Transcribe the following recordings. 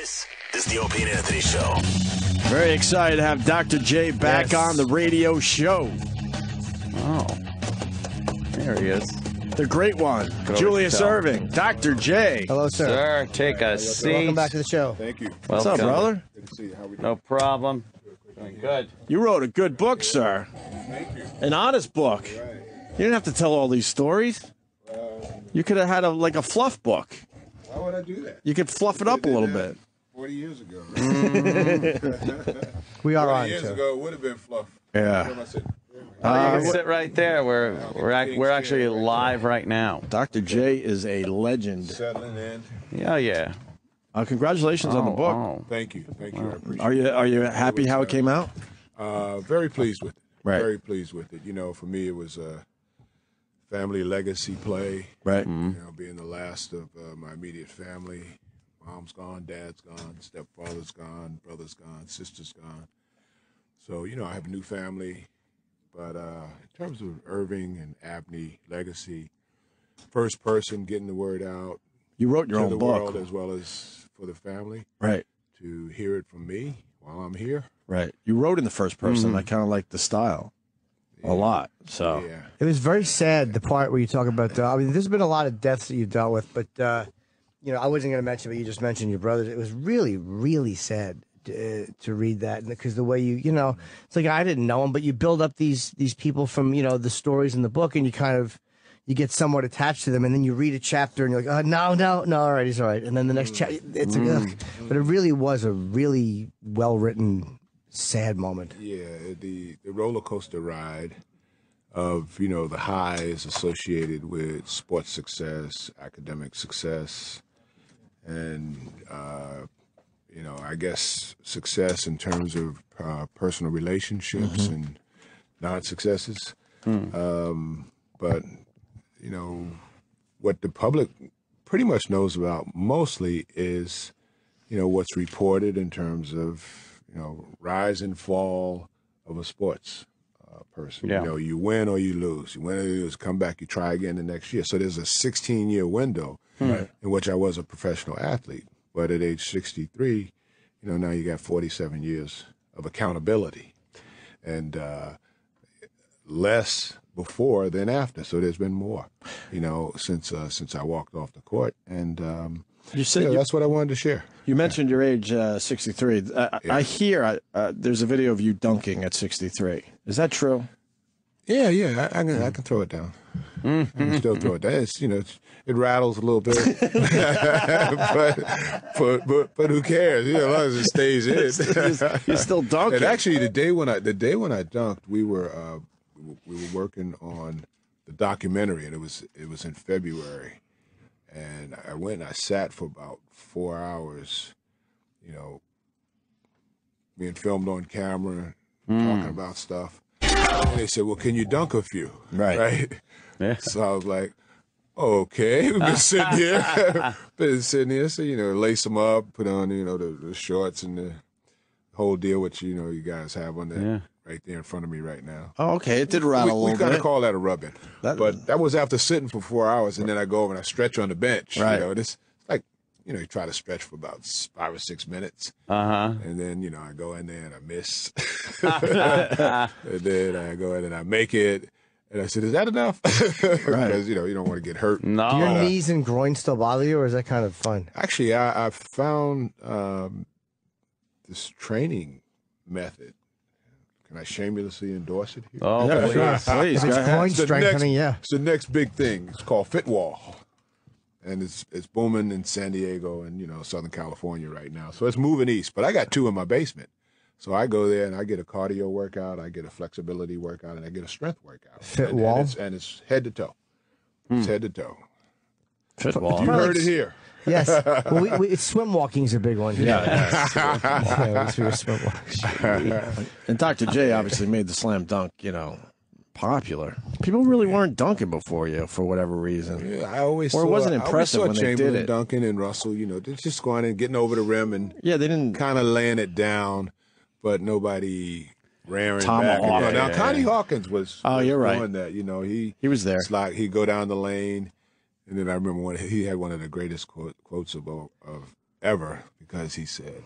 This is the Opie Anthony Show. Very excited to have Dr. J back on the radio show. Oh, there he is. The great one, Julius Irving. Dr. J. Hello, sir. Sir, take a seat. Welcome back to the show. Thank you. What's up, brother? Good to see you. How we doing? No problem. Doing good. You wrote a good book, sir. Thank you. An honest book. Right. You didn't have to tell all these stories. You could have had a fluff book. Why would I do that? You could fluff it up a little bit. 40 years ago. We are 40 on, years sir. ago, it would have been fluff. Yeah. What am I saying? You can sit right there. We're actually live right now. Dr. J is a legend. Settling in. Yeah. Congratulations on the book. Oh. Thank you. Thank you. I appreciate Are you happy how it came out? Very pleased with it. Right. Very pleased with it. You know, for me, it was a family legacy play. Right. You know, being the last of my immediate family. Mom's gone, dad's gone, stepfather's gone, brother's gone, sister's gone. So, you know, I have a new family. But in terms of Irving and Abney legacy, first person getting the word out You wrote your to own the book. world as well as for the family, Right. to hear it from me while I'm here. Right. You wrote in the first person. I kind of like the style a lot. So Yeah. It was very sad, the part where you talk about, there's been a lot of deaths that you've dealt with, but, you know, I wasn't going to mention, but you just mentioned your brothers. It was really, really sad to read that, because the way you know, it's like I didn't know them, but you build up these people from, you know, the stories in the book, and you get somewhat attached to them, and then you read a chapter, and you're like, oh, no, all right, he's all right. And then the next chapter, it's like, but it really was a really well-written, sad moment. Yeah, the roller coaster ride of, you know, the highs associated with sports success, academic success, and, you know, I guess success in terms of personal relationships and non-successes. But, you know, what the public pretty much knows about mostly is, you know, what's reported in terms of, you know, rise and fall of a sports person. Yeah. You know, you win or you lose. You win or you lose, come back, you try again the next year. So there's a 16-year window in which I was a professional athlete. But at age 63, you know, now you got 47 years of accountability, and less before than after. So there's been more, you know, since I walked off the court, and you said that's what I wanted to share. You mentioned your age, 63. I hear there's a video of you dunking at 63. Is that true? Yeah, I can throw it down. I can still throw it down. It's, you know, it rattles a little bit, but who cares? You know, as long as it stays in. You're still dunking. And actually, the day when I dunked, we were working on the documentary, and it was in February, and I went and I sat for about 4 hours, you know, being filmed on camera, talking about stuff. And they said, well, can you dunk a few? Right? Yeah. So I was like, okay, we've been sitting here. So, you know, lace them up, put on, you know, the shorts and the whole deal, which, you know, you guys have on that right there in front of me right now. Oh, okay. It did rattle a We little kind bit. of call that a rub-in. But that was after sitting for 4 hours, and then I go over and I stretch on the bench. Right. You know, it's like, you know, you try to stretch for about 5 or 6 minutes. And then, you know, I go in there and I miss. And then I go in and I make it. And I said, is that enough? Because, you know, you don't want to get hurt. No. Do your knees and groin still bother you, or is that kind of fun? Actually, I found this training method. Can I shamelessly endorse it here? Oh, Yeah, please. please. If Go it's ahead. groin strengthening, yeah. It's the next big thing. It's called Fitwall. And it's booming in San Diego and, you know, Southern California right now. So it's moving east. But I got 2 in my basement. So I go there and I get a cardio workout, I get a flexibility workout, and I get a strength workout. Fitwall? And it's head to toe. It's head to toe. Fitball. You heard it here. Yes. Well, swim walking is a big one. Yeah, swim walking. And Dr. J obviously made the slam dunk, you know, popular. People really weren't dunking before you for whatever reason. Yeah, I always Or it saw, wasn't I always impressive saw when they Chamberlain, did it. Duncan, and Russell, you know, they're just going and getting over the rim and Yeah, they didn't. kind of laying it down, but nobody raring Tomahawk. back. Yeah, Now, yeah, Connie Hawkins was you're right. doing that. You know, he was there. It's like he'd go down the lane, and then I remember he had one of the greatest quotes of ever, because he said,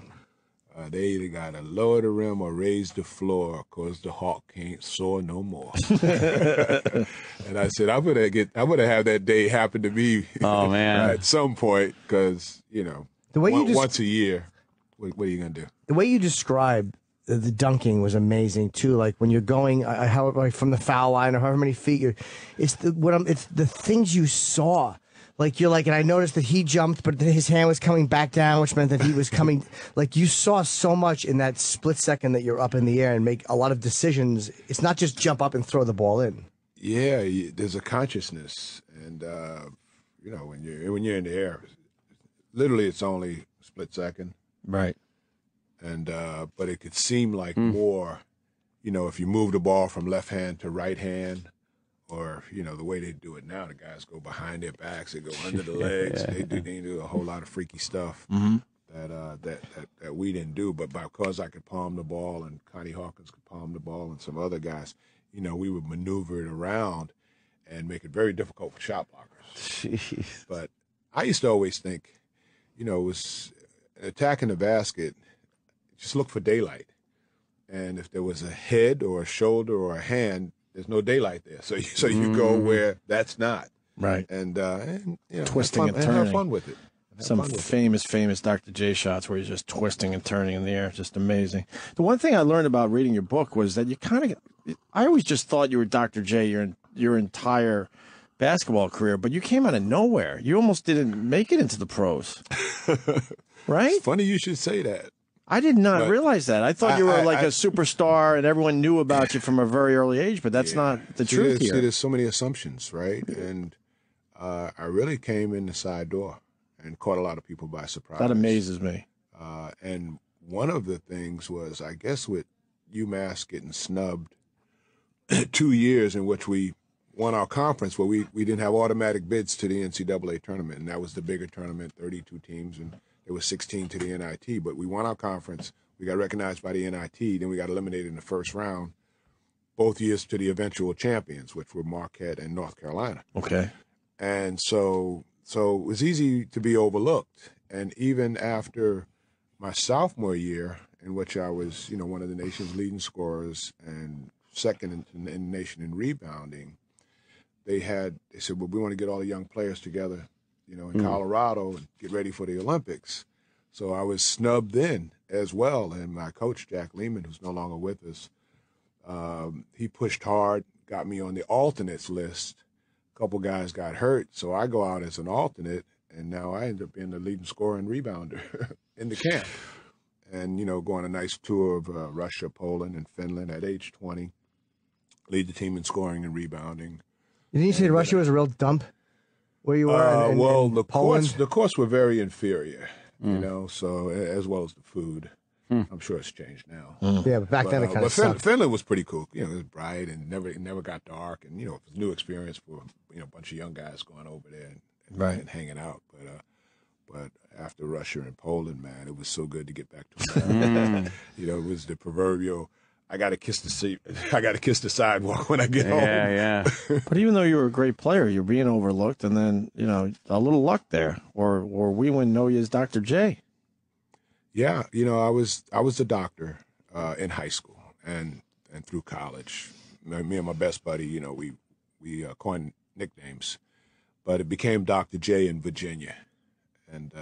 they either got to lower the rim or raise the floor because the hawk can't soar no more. And I said, I'm gonna have that day happen to me. Oh, man. At some point, because, The way you just- once a year, what are you going to do? The way you described the dunking was amazing too. Like when you're going, from the foul line or however many feet it's the things you saw. Like you're like, and I noticed that he jumped, but his hand was coming back down, which meant that he was coming. Like you saw so much in that split second that you're up in the air and make a lot of decisions. It's not just jump up and throw the ball in. Yeah, there's a consciousness, and when you're in the air, literally it's only a split second, Right. and but it could seem like more, if you move the ball from left hand to right hand. Or, the way they do it now, the guys go behind their backs, they go under the legs, they do a whole lot of freaky stuff that we didn't do. But because I could palm the ball and Connie Hawkins could palm the ball and some other guys, we would maneuver it around and make it very difficult for shot blockers. Jeez. But I used to always think, it was attacking the basket, just look for daylight. And if there was a head or a shoulder or a hand, there's no daylight there, so you go where that's not, Right. and Twisting have fun, and turning. have fun with it. Some famous Dr. J shots where he's just twisting and turning in the air. Just amazing. The one thing I learned about reading your book was that I always just thought you were Dr. J your entire basketball career, but you came out of nowhere. You almost didn't make it into the pros. Right? It's funny you should say that. I did not realize that. I thought you were like a superstar and everyone knew about you from a very early age, but that's not the truth here. There's so many assumptions, right? And I really came in the side door and caught a lot of people by surprise. That amazes me. And one of the things was, I guess, with UMass getting snubbed 2 years in which we won our conference, where we didn't have automatic bids to the NCAA tournament, and that was the bigger tournament, 32 teams, and there was 16 to the NIT. But we won our conference. We got recognized by the NIT. Then we got eliminated in the first round, both years to the eventual champions, which were Marquette and North Carolina. Okay. And so it was easy to be overlooked. And even after my sophomore year, in which I was, one of the nation's leading scorers and second in the nation in rebounding, they said, well, we want to get all the young players together, in Colorado and get ready for the Olympics. So I was snubbed then as well. And my coach, Jack Lehman, who's no longer with us, he pushed hard, got me on the alternates list. A couple guys got hurt, so I go out as an alternate, and now I end up being the leading scorer and rebounder in the camp. And, go on a nice tour of Russia, Poland, and Finland at age 20, lead the team in scoring and rebounding. Didn't you say Russia was a real dump where you were? The courts were very inferior, so as well as the food. I'm sure it's changed now. Yeah, but back then it kind of sucked. Finland was pretty cool. It was bright and it never got dark, and it was a new experience for a bunch of young guys going over there and hanging out. But after Russia and Poland, man, it was so good to get back to America. It was the proverbial, I got to kiss the sidewalk when I get home. Yeah. But even though you were a great player, you're being overlooked, and then a little luck there, or we wouldn't know you as Dr. J. Yeah, I was the doctor in high school and through college. Me and my best buddy, we coined nicknames, but it became Dr. J in Virginia, and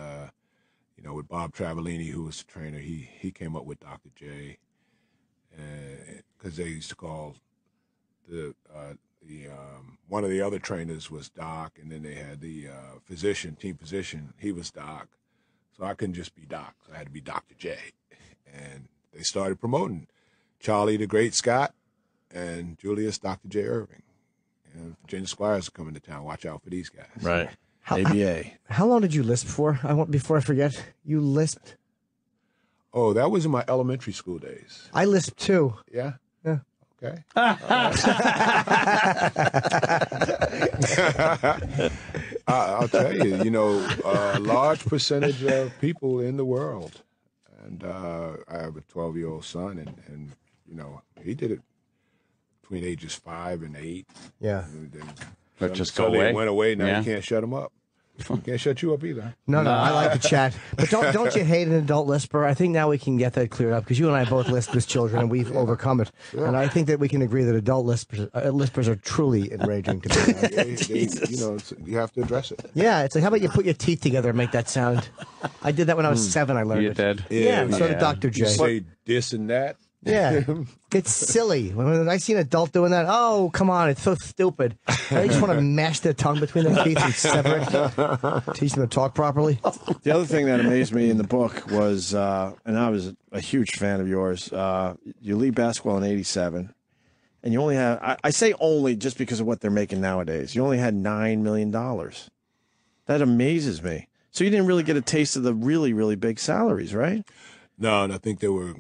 with Bob Travellini, who was the trainer, he came up with Dr. J, because they used to call the one of the other trainers was Doc, and then they had the team physician, he was Doc. So I couldn't just be Doc. So I had to be Dr. J. And they started promoting Charlie the Great Scott and Julius Dr. J. Irving. And Virginia Squires are coming to town. Watch out for these guys. Right. ABA. How long did you lisp for? Before I forget, you lisped. Oh, that was in my elementary school days. I lisped too. Yeah? Yeah. Okay. I'll tell you, a large percentage of people in the world, and I have a 12-year-old son, and he did it between ages 5 and 8. Yeah. And then But just so go they away. went away. Now Yeah. you can't shut him up. Can't shut you up either. No, I like to chat. But don't you hate an adult lisper? I think now we can get that cleared up because you and I both lisp as children and we've overcome it. Yeah. And I think that we can agree that adult lispers are truly enraging to me. You have to address it. Yeah, it's like, how about you put your teeth together and make that sound? I did that when I was 7. I learned you it. Did? Yeah, so did Dr. J. You say this and that. Yeah, it's silly. When I see an adult doing that, oh, come on, it's so stupid. They just want to mash their tongue between their teeth and sever it. Teach them to talk properly. The other thing that amazed me in the book was, and I was a huge fan of yours, you leave basketball in '87, and you only have, I say only just because of what they're making nowadays, you only had $9 million. That amazes me. So you didn't really get a taste of the really, really big salaries, right? No, and I think there were,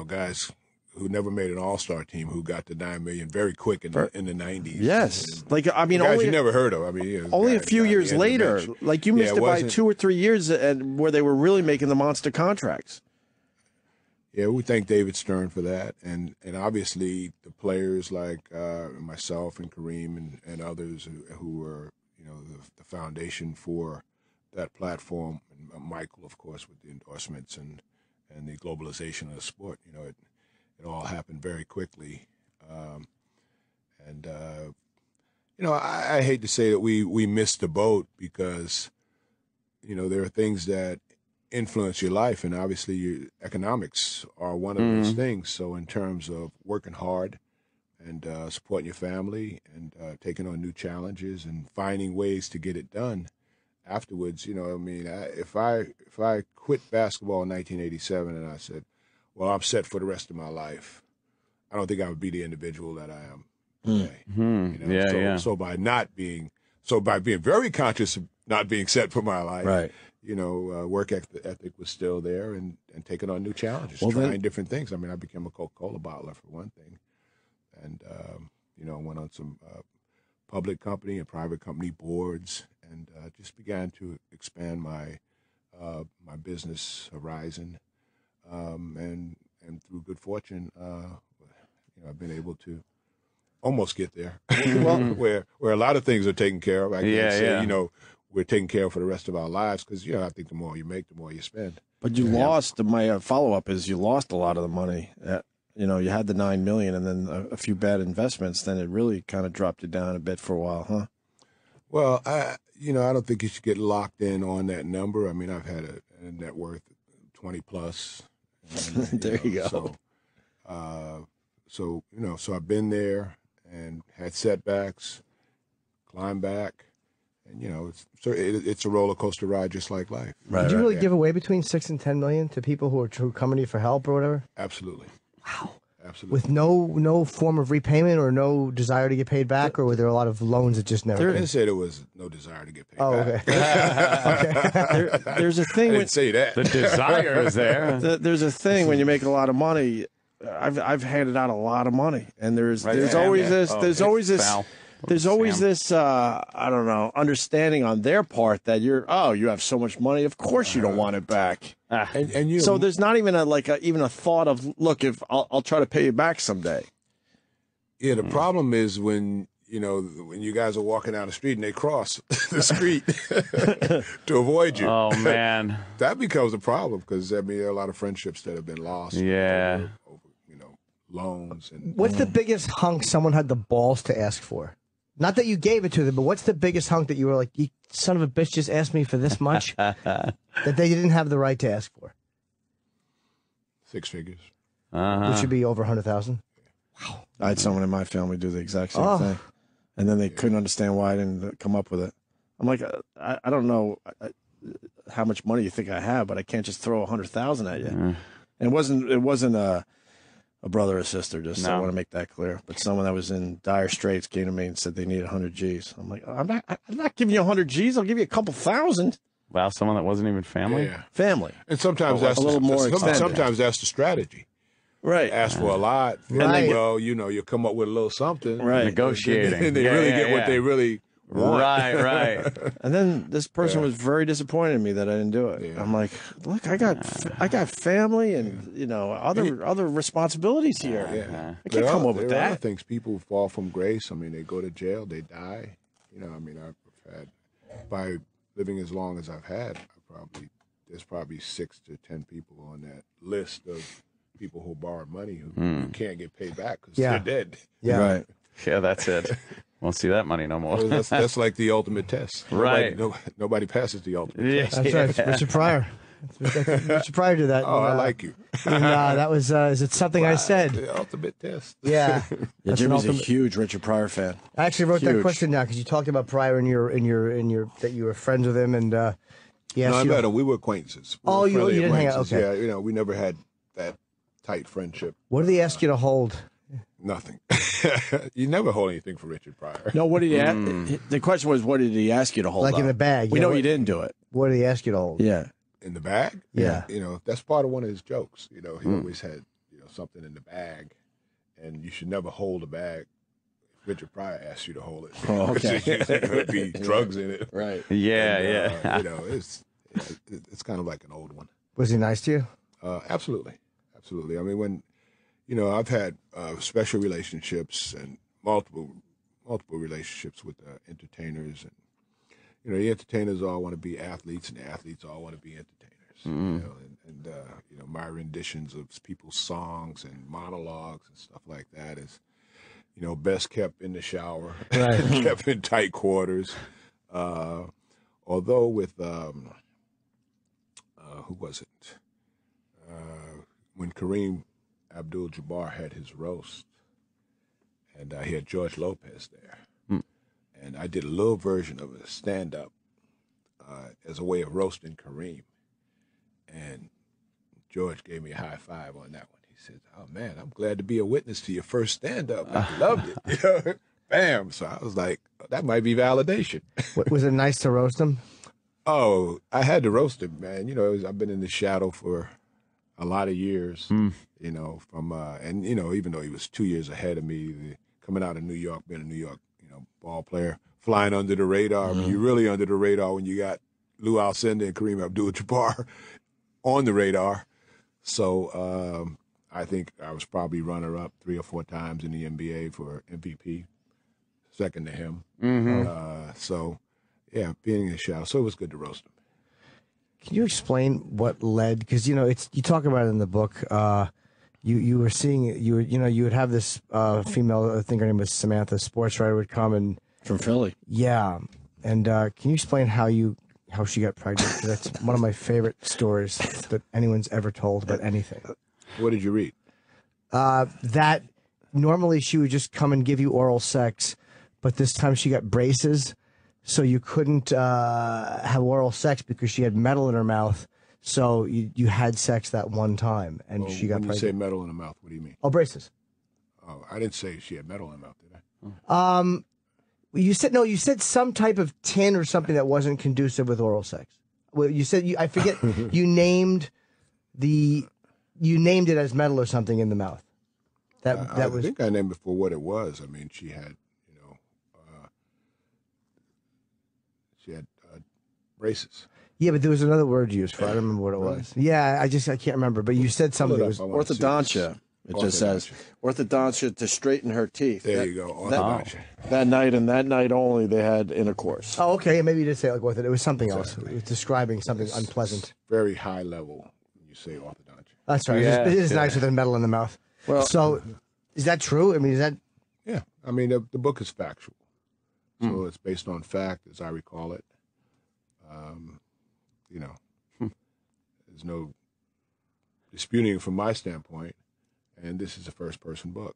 guys who never made an all-star team who got to $9 million very quick in the 90s. Yes. And guys only you never heard of. Only a few years later. Like you missed it by 2 or 3 years where they were really making the monster contracts. Yeah, we thank David Stern for that. And obviously the players like myself and Kareem and others who were, the foundation for that platform. And Michael, of course, with the endorsements and the globalization of the sport, it all happened very quickly. I hate to say that we missed the boat because, there are things that influence your life, and obviously your economics are one of those things. So in terms of working hard and supporting your family and taking on new challenges and finding ways to get it done afterwards, if I quit basketball in 1987 and I said, well, I'm set for the rest of my life, I don't think I would be the individual that I am today. So by being very conscious of not being set for my life, right. Work ethic was still there and taking on new challenges, trying different things. I became a Coca-Cola bottler for one thing, and went on some public company and private company boards, and just began to expand my business horizon. And through good fortune, I've been able to almost get there. where a lot of things are taken care of. I can't say, we're taken care of for the rest of our lives because, I think the more you make, the more you spend. But you lost, my follow-up is you lost a lot of the money. You had the $9 million and then a few bad investments, then it really kind of dropped you down a bit for a while, huh? Well, I don't think you should get locked in on that number. I've had a net worth 20 plus. And, there you go. So I've been there and had setbacks, climbed back, and it's a roller coaster ride just like life. Right, Did you really give away between $6 and $10 million to people who are coming to you for help or whatever? Absolutely. Wow. Absolutely. With no form of repayment or no desire to get paid back, or were there a lot of loans that just never? I didn't say there was no desire to get paid back. Okay. There's a thing. I didn't say that. The desire is there. There's a thing when you make a lot of money. I've handed out a lot of money, and there's always this I don't know, understanding on their part that you have so much money, of course you don't want it back. So there's not even even a thought of, look, if I'll try to pay you back someday. Yeah, the problem is when you guys are walking down the street and they cross the street to avoid you. Oh man, that becomes a problem because there are a lot of friendships that have been lost. Yeah, over loans. And what's the biggest hunk someone had the balls to ask for? Not that you gave it to them, but what's the biggest hunk that you were like, you son of a bitch just asked me for this much that they didn't have the right to ask for? 6 figures. Which should be over 100,000. Wow. I had someone in my family do the exact same thing. And then they couldn't understand why I didn't come up with it. I'm like, I don't know how much money you think I have, but I can't just throw 100,000 at you. And it wasn't a brother or sister, I want to make that clear. But someone that was in dire straits came to me and said they need 100 G's. I'm like, I'm not giving you 100 G's. I'll give you a couple thousand. Wow, someone that wasn't even family? Yeah. Family. And sometimes that's a little more extended. Sometimes that's the strategy. Right. Ask for a lot. Right. Well, you'll come up with a little something. Right. Negotiating. And they really get what they really want. Right. And then this person was very disappointed in me that I didn't do it. Yeah. I'm like, look, I got family and other responsibilities here. Yeah. I can't come up with there are that. other things. People fall from grace. They go to jail. They die. I've had living as long as I've had, there's probably 6 to 10 people on that list of people who borrowed money who can't get paid back because they're dead. Yeah. Right. Yeah, that's it. Won't see that money no more. That's like the ultimate test. Right. Nobody passes the ultimate test. That's right. Richard Pryor. Richard Pryor did that. Oh, I like you. And, that was, is it something I said? The ultimate test. Yeah. Yeah, Jimmy's a huge Richard Pryor fan. I actually wrote that Huge. question down because you talked about Pryor in your that you were friends with him, and he asked No, I you. met him. We were acquaintances. We Oh, were you friendly didn't hang out, acquaintances. okay. Yeah, we never had that tight friendship. What did he ask you to hold? Nothing. You never hold anything for Richard Pryor. No, what did he ask? The question was, what did he ask you to hold Like in up? the bag, We yeah, know what- you didn't do it. What did he ask you to hold? Yeah. In the bag? Yeah. That's part of one of his jokes. He always had, something in the bag, and you should never hold a bag. If Richard Pryor asks you to hold it. Oh, okay. There would be drugs in it. Right. Yeah, And, yeah. it's kind of like an old one. Was he nice to you? Absolutely. I mean, when, I've had special relationships and multiple relationships with entertainers, and the entertainers all want to be athletes, and the athletes all want to be entertainers. My renditions of people's songs and monologues and stuff like that is, best kept in the shower, Right. kept in tight quarters. Although with who was it? When Kareem Abdul-Jabbar had his roast, and he had George Lopez there, and I did a little version of a stand-up as a way of roasting Kareem, and George gave me a high five on that one. He said, "Oh man, I'm glad to be a witness to your first stand-up. I loved it." Bam! So I was like, that might be validation. Was it nice to roast him? Oh, I had to roast him, man. I've been in the shadow for a lot of years. From even though he was 2 years ahead of me, coming out of New York, being a New York, ball player, flying under the radar. I mean, you're really under the radar when you got Lou Alcindor and Kareem Abdul-Jabbar on the radar. So I think I was probably runner-up 3 or 4 times in the NBA for MVP, second to him. Being in the shadow. So it was good to roast him. Can you explain what led? Because you talk about it in the book. You were seeing you would have this female, I think her name was Samantha, sports writer, would come and From Philly. yeah. And can you explain how she got pregnant? 'Cause that's one of my favorite stories that anyone's ever told about anything. What did you read? That normally she would just come and give you oral sex, but this time she got braces, so you couldn't have oral sex because she had metal in her mouth. So you had sex that one time, and she got When you pregnant. say metal in the mouth, what do you mean? Oh, braces. Oh, I didn't say she had metal in her mouth, did I? You said no. You said some type of tin or something that wasn't conducive with oral sex. Well, you said I forget. You named it as metal or something in the mouth. I think I named it for what it was. I mean, she had, braces. Yeah, but there was another word used for it. I don't remember what it was. Yeah, I can't remember. But you said something. Pull It it was up. I want to see this. Orthodontia. It just says orthodontia to straighten her teeth. There you go. Orthodontia. That night and that night only, they had intercourse. Oh, okay. Maybe you did say it like with it. It was something else. It was describing something unpleasant. Very high level when you say orthodontia. That's right. Yeah, It is yeah. nicer than metal in the mouth. Well- so is that true? I mean, is that Yeah. I mean, the book is factual. So it's based on fact, as I recall it. There's no disputing it from my standpoint, and this is a first-person book.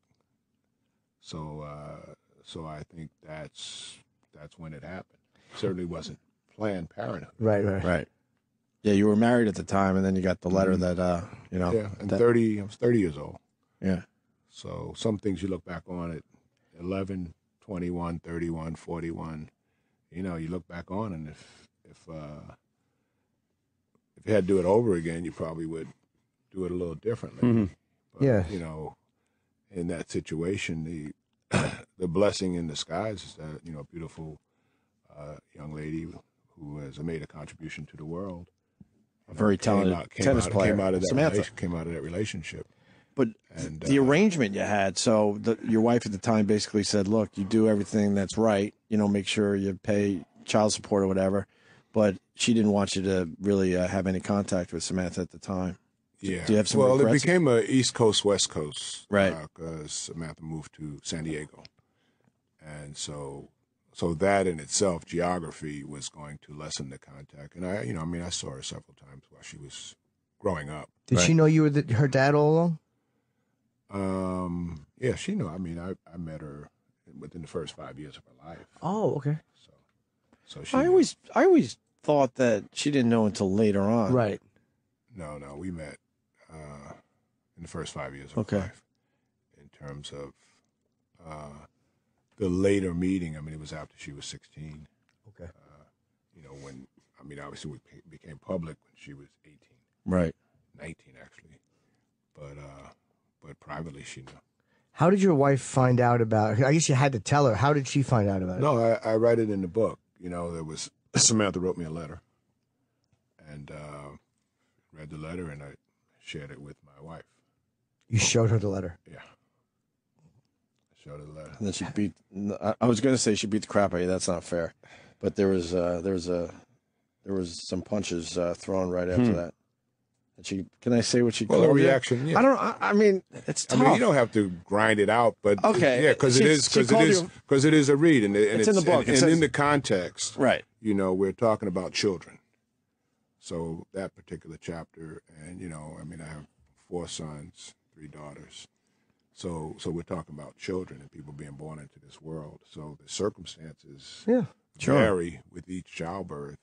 So I think that's when it happened. Certainly wasn't Planned Parenthood. right? Right. Yeah, you were married at the time, and then you got the letter that, Yeah, and that- 30. I was 30 years old. Yeah. So some things you look back on at 11, 21, 31, 41. You look back on, and if you had to do it over again, you probably would do it a little differently. But, Yeah. In that situation, the blessing in disguise is that a beautiful young lady who has made a contribution to the world. A very talented tennis player. Came out of that Samantha. relationship. But And, the arrangement you had, so your wife at the time basically said, look, you do everything that's right, make sure you pay child support or whatever. but she didn't want you to really have any contact with Samantha at the time. Yeah. Do you have some well, regrets? it became a East Coast, West Coast. Right. Because Samantha moved to San Diego. And so that in itself, geography was going to lessen the contact. And I saw her several times while she was growing up. Did she know you were her dad all along? Yeah, she knew. I mean, I met her within the first 5 years of her life. Oh, okay. So she. I always thought that she didn't know until later on. Right. No, we met in the first 5 years of her life. In terms of the later meeting, I mean, it was after she was 16. Okay. Obviously we became public when she was 18. Right. 19 actually, but privately she knew. How did your wife find out about it? I guess you had to tell her. How did she find out about it? No, I write it in the book. There was Samantha wrote me a letter, and read the letter, and I shared it with my wife. You showed her the letter. Yeah, I showed her the letter. And then she beat. I was going to say she beat the crap out of you. That's not fair, but there was some punches thrown right after that. And can I say what she called a you? reaction. Yeah. I mean, it's tough. I mean, you don't have to grind it out, but okay, yeah, because it is a read, and it's in the book, and in the context, right? We're talking about children. So that particular chapter, and I have 4 sons, 3 daughters. So we're talking about children and people being born into this world. So the circumstances vary with each childbirth,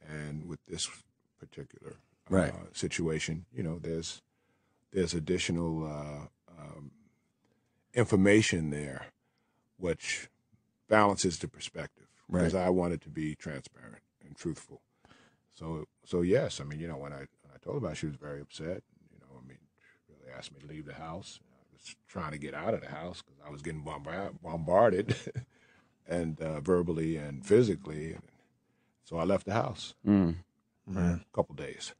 and with this particular situation, there's additional information there, which balances the perspective. Because I wanted to be transparent and truthful. So yes, I mean, when I told her about it, she was very upset. She really asked me to leave the house. I was trying to get out of the house because I was getting bombarded, and verbally and physically. And so I left the house. A couple days.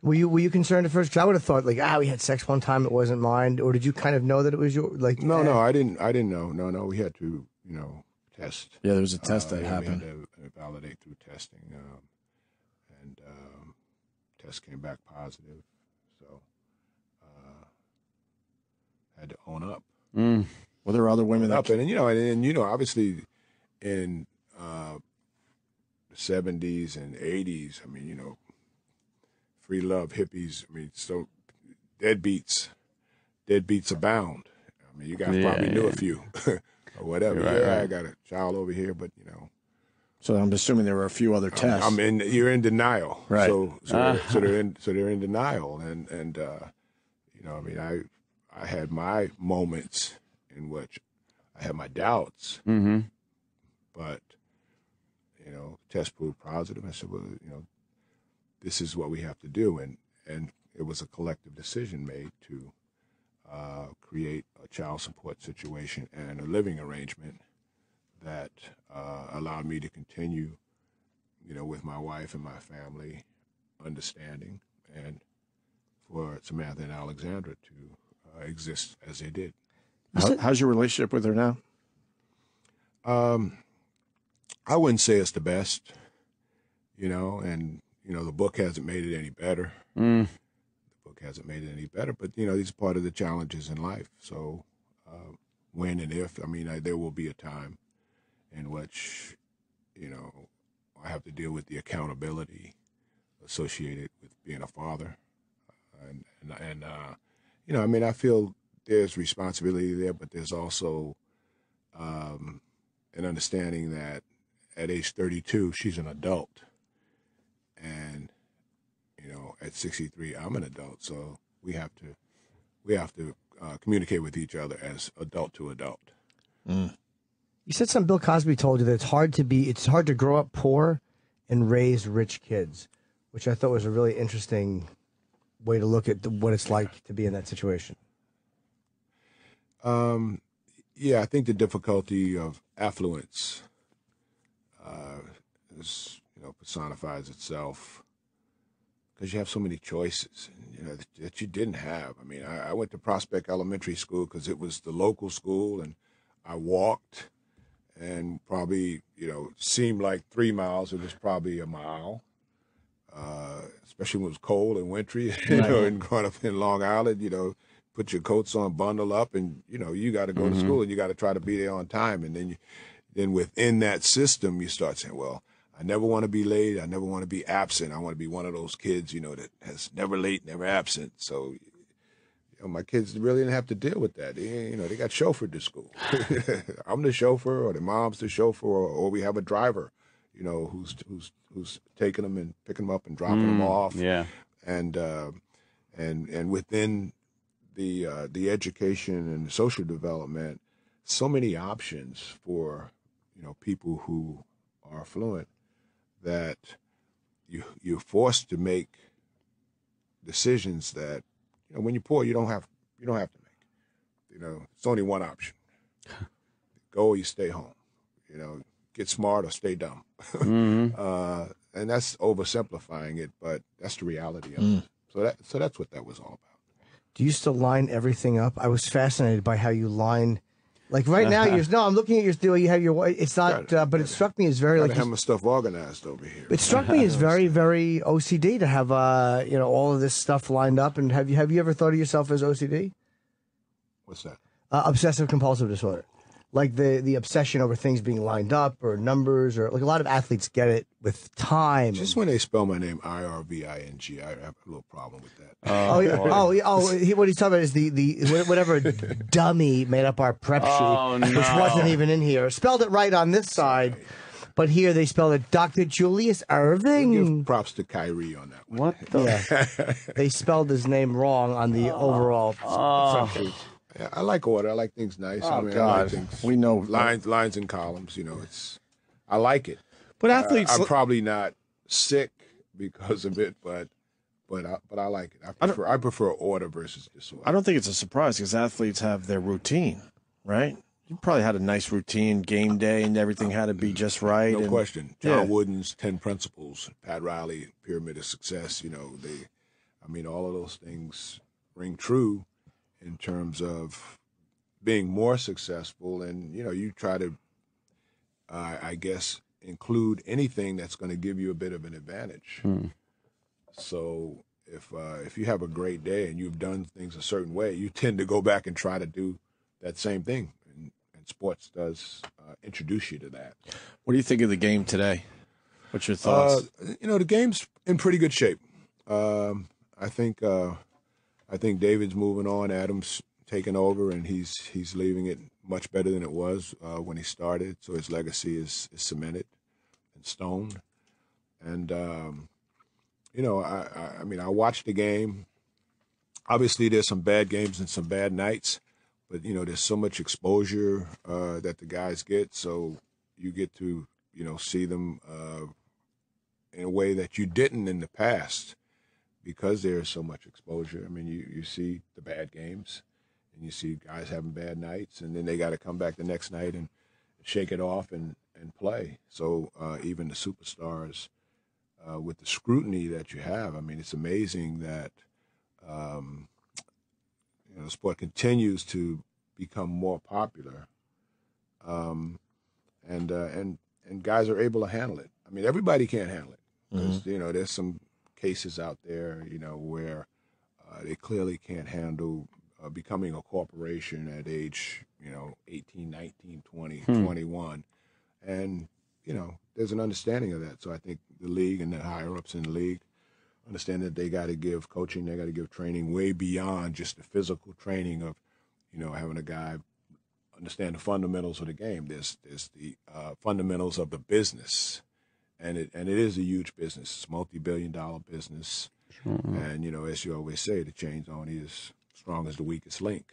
Were you concerned at first? Because I would have thought we had sex one time, it wasn't mine. Or did you kind of know that it was your No, I didn't know. No, we had to test. Yeah, there was a test that happened. We had to validate through testing, and test came back positive. So had to own up. Were there other women that? And obviously in the 70s and 80s, I mean, free love, hippies. I mean, so deadbeats abound. I mean, you guys probably knew a few or whatever. Right. I got a child over here, but So I'm assuming there were a few other tests. You're in denial, right? So they're in denial, and I had my moments in which I had my doubts, but test proved positive. I said, well, this is what we have to do, and it was a collective decision made to create a child support situation and a living arrangement that allowed me to continue, with my wife and my family, understanding, and for Samantha and Alexandra to exist as they did. How's your relationship with her now? I wouldn't say it's the best, and the book hasn't made it any better. The book hasn't made it any better, but these are part of the challenges in life. So when and if, there will be a time in which, I have to deal with the accountability associated with being a father, and I feel there's responsibility there, but there's also an understanding that at age 32, she's an adult, and at 63, I'm an adult. So we have to communicate with each other as adult to adult. You said something Bill Cosby told you that it's hard to grow up poor and raise rich kids, which I thought was a really interesting way to look at what it's like to be in that situation. Yeah, I think the difficulty of affluence personifies itself because you have so many choices, that you didn't have. I mean, I went to Prospect Elementary School because it was the local school, and I walked, and probably, seemed like 3 miles. It was probably a mile, especially when it was cold and wintry, and growing up in Long Island, put your coats on, bundle up, and, you got to go to school and you got to try to be there on time. And then within that system, you start saying, well, I never want to be late. I never want to be absent. I want to be one of those kids, that has never late, never absent. So, my kids really didn't have to deal with that. They got chauffeured to school. I'm the chauffeur, or the mom's the chauffeur, or we have a driver, who's taking them and picking them up and dropping them off. Yeah. And within the education and social development, so many options for people who are affluent that you're forced to make decisions that when you're poor you don't have to make. It's only one option: go or you stay home. Get smart or stay dumb. And that's oversimplifying it, but that's the reality of it. So that's what that was all about. Do you still line everything up? I was fascinated by how you line. Like right now, I'm looking at your deal. You have your. It's not, but it struck me as very like. I have my stuff organized over here. It struck me as very, very OCD to have, all of this stuff lined up. And have you ever thought of yourself as OCD? What's that? Obsessive compulsive disorder, like the obsession over things being lined up or numbers, or like a lot of athletes get it with time. Just when they spell my name Irving, I have a little problem with that. What he's talking about is the whatever dummy made up our prep sheet, which wasn't even in here. Spelled it right on this side, but here they spelled it Dr. Julius Irving. Give props to Kyrie on that one. What the? Yeah. They spelled his name wrong on the overall prep sheet. Yeah, I like order. I like things nice. Oh, I like God. things. We know. Lines and columns, I like it. But athletes... I'm probably not sick because of it, but I like it. I prefer order versus disorder. I don't think it's a surprise because athletes have their routine, right? You probably had a nice routine, game day, and everything had to be just right. No question. John Wooden's 10 Principles, Pat Riley, Pyramid of Success, all of those things ring true in terms of being more successful. And, you try to, I guess, include anything that's going to give you a bit of an advantage. So if you have a great day and you've done things a certain way, you tend to go back and try to do that same thing. And sports does introduce you to that. What do you think of the game today? What's your thoughts? The game's in pretty good shape. I think David's moving on. Adam's taking over, and he's leaving it much better than it was when he started. So his legacy is cemented in stone. And I watched the game. Obviously, there's some bad games and some bad nights, but there's so much exposure that the guys get. So you get to see them in a way that you didn't in the past. Because there's so much exposure. I mean, you see the bad games, and you see guys having bad nights, and then they got to come back the next night and shake it off and play. So even the superstars, with the scrutiny that you have, I mean, it's amazing that the sport continues to become more popular, and guys are able to handle it. I mean, everybody can't handle it. Because, there's some cases out there, where they clearly can't handle becoming a corporation at age, 18, 19, 20, 21. And, there's an understanding of that. So I think the league and the higher-ups in the league understand that they got to give coaching, they got to give training way beyond just the physical training of, having a guy understand the fundamentals of the game. There's the fundamentals of the business. And it is a huge business. It's a multi-billion-dollar business. Sure. And, as you always say, the chain's only as strong as the weakest link.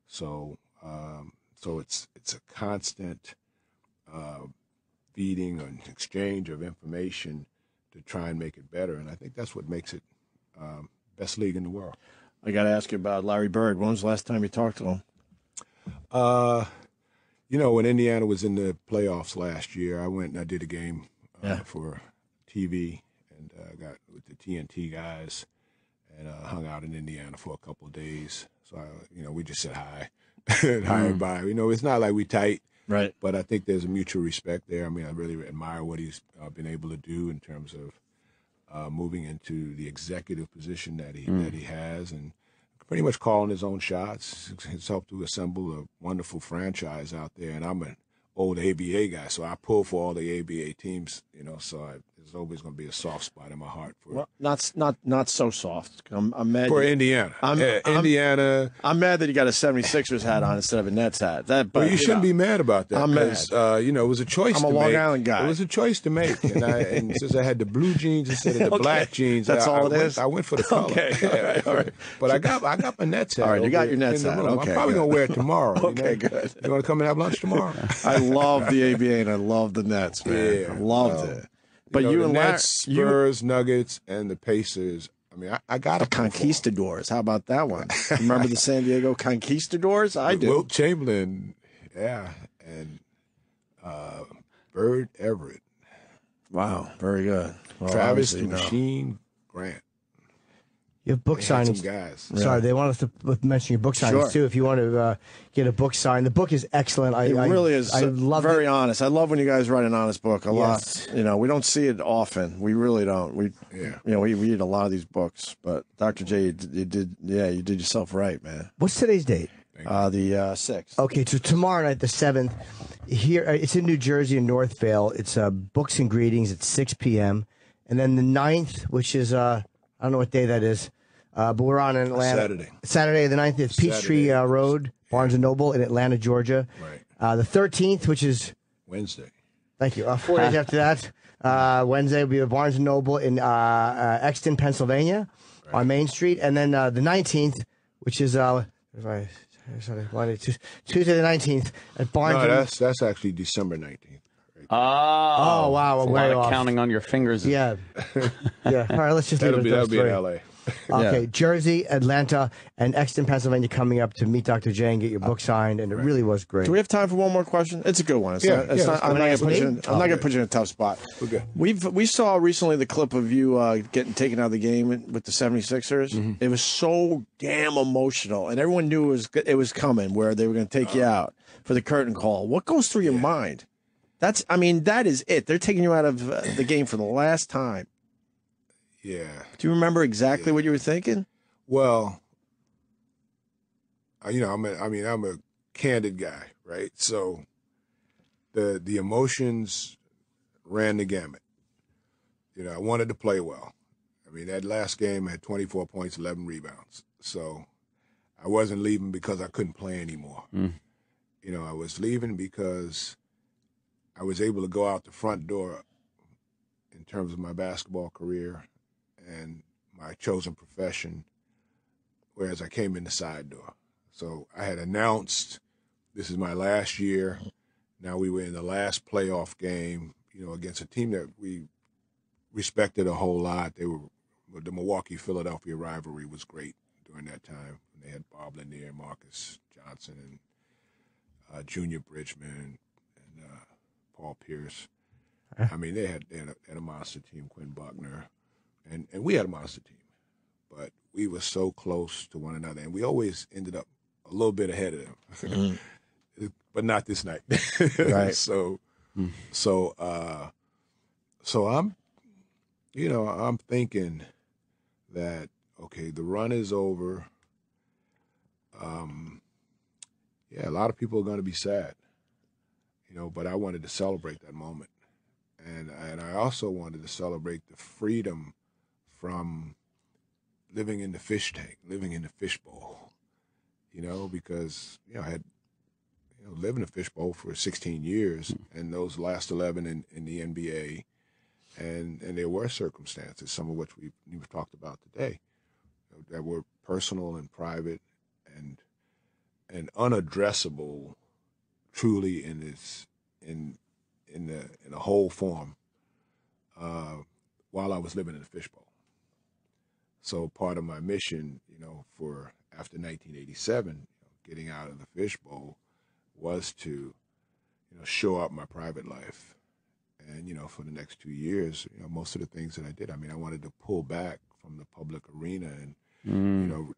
So it's a constant feeding and exchange of information to try and make it better. And I think that's what makes it best league in the world. I got to ask you about Larry Bird. When was the last time you talked to him? When Indiana was in the playoffs last year, I went and I did a game for TV, and got with the TNT guys, and hung out in Indiana for a couple of days. So we just said hi, hi and bye. It's not like we tight, Right. But I think there's a mutual respect there. I mean, I really admire what he's been able to do in terms of moving into the executive position that he has, and pretty much calling his own shots. He's helped to assemble a wonderful franchise out there, and I'm an old ABA guy, so I pull for all the ABA teams, so there's always going to be a soft spot in my heart for not so soft. I'm mad for Indiana. Indiana. I'm mad that you got a 76ers hat on instead of a Nets hat. But you shouldn't be mad about that. I'm mad. It was a choice I'm to a make. Long Island guy. It was a choice to make, and since I had the blue jeans instead of the black jeans, that's all it is. I went for the color. Okay, all right. But I got my Nets hat. All right, you got your Nets hat. Okay, I'm probably gonna wear it tomorrow. Okay, good. You want to come and have lunch tomorrow? I love the ABA and I love the Nets, man. Yeah, I loved it. But you the and Nets, Spurs, Nuggets, and the Pacers. I mean, I got the Conquistadors. How about that one? Remember the San Diego Conquistadors? I do. Wilt Chamberlain, and Bird Everett. Wow, very good. Well, Travis the Machine Grant. You have book signings. Guys. Sorry, they want us to mention your book signings too. If you want to get a book signed, the book is excellent. It really is. I love very honest. I love when you guys write an honest book a lot. We don't see it often. We really don't. We read a lot of these books. But Dr. J, you did yourself right, man. What's today's date? The 6th. Okay, so tomorrow night, the 7th. Here, it's in New Jersey in Northvale. It's Books and Greetings at 6 p.m. And then the 9th, which is I don't know what day that is. But we're on in Atlanta. Saturday the 9th is Peachtree Road, Barnes & Noble in Atlanta, Georgia. Right. The 13th, which is Wednesday. Thank you. 4 days after that, Wednesday will be at Barnes & Noble in Exton, Pennsylvania on Main Street. And then the 19th, which is Tuesday the 19th at Barnes. No, that's actually December 19th. Oh, wow. It's a lot of counting on your fingers. Yeah. Yeah. All right, let's just leave it at That'll those be three. in L.A. Okay, Jersey, Atlanta, and Exton, Pennsylvania coming up to meet Dr. J and get your book signed, and it really was great. Do we have time for one more question? It's a good one. I'm not going to put you in a tough spot. Okay. We saw recently the clip of you getting taken out of the game with the 76ers. Mm-hmm. It was so damn emotional, and everyone knew it was coming, where they were going to take you out for the curtain call. What goes through your mind? That is it. They're taking you out of the game for the last time. Yeah. Do you remember exactly what you were thinking? Well, I'm a candid guy, right? So the emotions ran the gamut. I wanted to play well. I mean, that last game I had 24 points, 11 rebounds. So I wasn't leaving because I couldn't play anymore. I was leaving because I was able to go out the front door in terms of my basketball career and my chosen profession, whereas I came in the side door. So I had announced this is my last year. Now we were in the last playoff game, against a team that we respected a whole lot. The Milwaukee-Philadelphia rivalry was great during that time. They had Bob Lanier, Marcus Johnson, and Junior Bridgman, and Paul Pierce. I mean, they had a monster team, Quinn Buckner. And we had a monster team, but we were so close to one another, and we always ended up a little bit ahead of them, but not this night. Right. So I'm, I'm thinking that okay, the run is over. A lot of people are going to be sad, but I wanted to celebrate that moment, and I also wanted to celebrate the freedom from living in the fish tank, living in the fishbowl, because, I had, lived in a fishbowl for 16 years and those last 11 in the NBA. And there were circumstances, some of which we've talked about today, that were personal and private and unaddressable truly in the whole form while I was living in the fishbowl. So part of my mission, for after 1987, getting out of the fishbowl, was to, show up my private life. And, for the next 2 years, most of the things that I did, I wanted to pull back from the public arena and,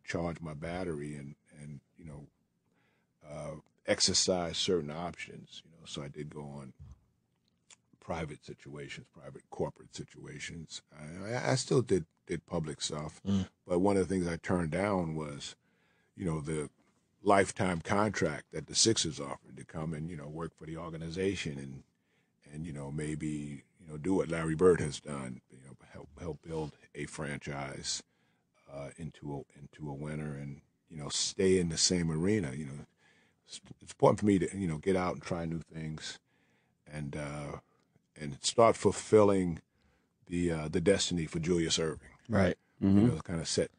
charge my battery and exercise certain options, so I did go on private situations, private corporate situations. I still did public stuff, but one of the things I turned down was, the lifetime contract that the Sixers offered to come and, work for the organization and maybe, do what Larry Bird has done, help build a franchise into a winner and, stay in the same arena. It's important for me to, get out and try new things and start fulfilling the destiny for Julius Erving. Right. Kind of set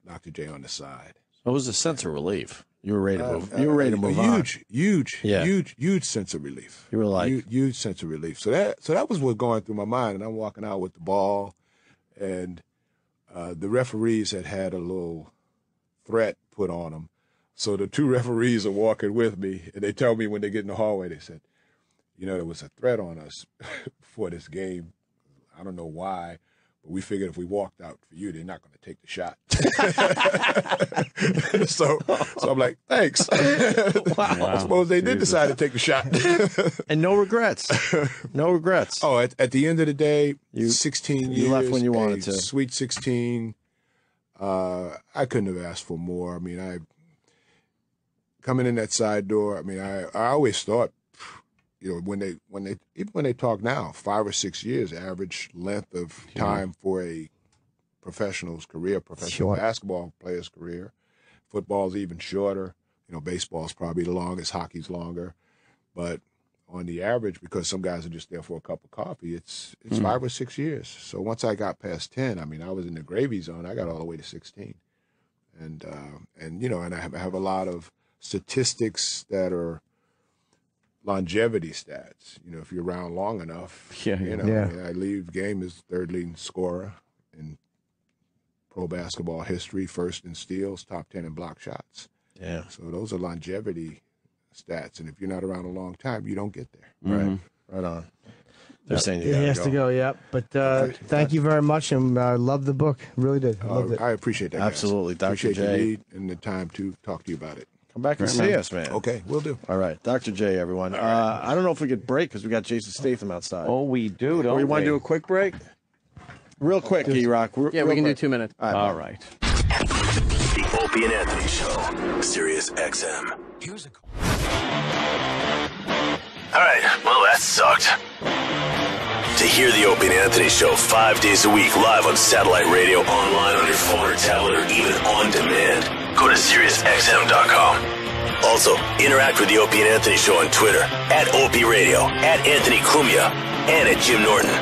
Dr. J on the side. It was a sense of relief. You were ready to move. You were ready to move on. Huge sense of relief. You were like huge sense of relief. So that was what going through my mind. And I'm walking out with the ball, and the referees had a little threat put on them. So the two referees are walking with me, and they tell me when they get in the hallway, they said, there was a threat on us for this game. I don't know why. But we figured if we walked out for you, they're not going to take the shot. so I'm like, thanks. Wow. I suppose they did decide to take the shot. And no regrets. No regrets. Oh, at the end of the day, 16 years. You left when you wanted to. Sweet 16. I couldn't have asked for more. I mean, coming in that side door, I mean, I always thought, when they talk now, 5 or 6 years average length of time for a professional's career, professional basketball player's career. Football's even shorter. Baseball's probably the longest, hockey's longer. But on the average, because some guys are just there for a cup of coffee, it's 5 or 6 years. So once I got past 10, I mean, I was in the gravy zone. I got all the way to 16. And I have a lot of statistics that are longevity stats. If you're around long enough, I leave game as third leading scorer in pro basketball history, first in steals, top 10 in block shots. Yeah. So those are longevity stats, and if you're not around a long time, you don't get there. Right on. They're saying It has to go, yeah. But thank you very much, and love the book. Really did. Loved it. I appreciate that. Absolutely, guys. Dr. Appreciate J. the need and the time to talk to you about it. Come back and see us, man. Okay, we'll do. All right, Dr. J, everyone. I don't know if we could break because we got Jason Statham outside. Oh, we do, don't we? Or you want to do a quick break? Real quick, E-Rock. Yeah, we can do 2 minutes. All right. The Opie and Anthony Show, Sirius XM. All right, well, that sucked. To hear the Opie and Anthony Show 5 days a week, live on satellite radio, online on your phone or tablet, or even on demand, go to SiriusXM.com. Also, interact with the Opie and Anthony Show on Twitter, @Opie Radio, @Anthony Cumia, and @Jim Norton.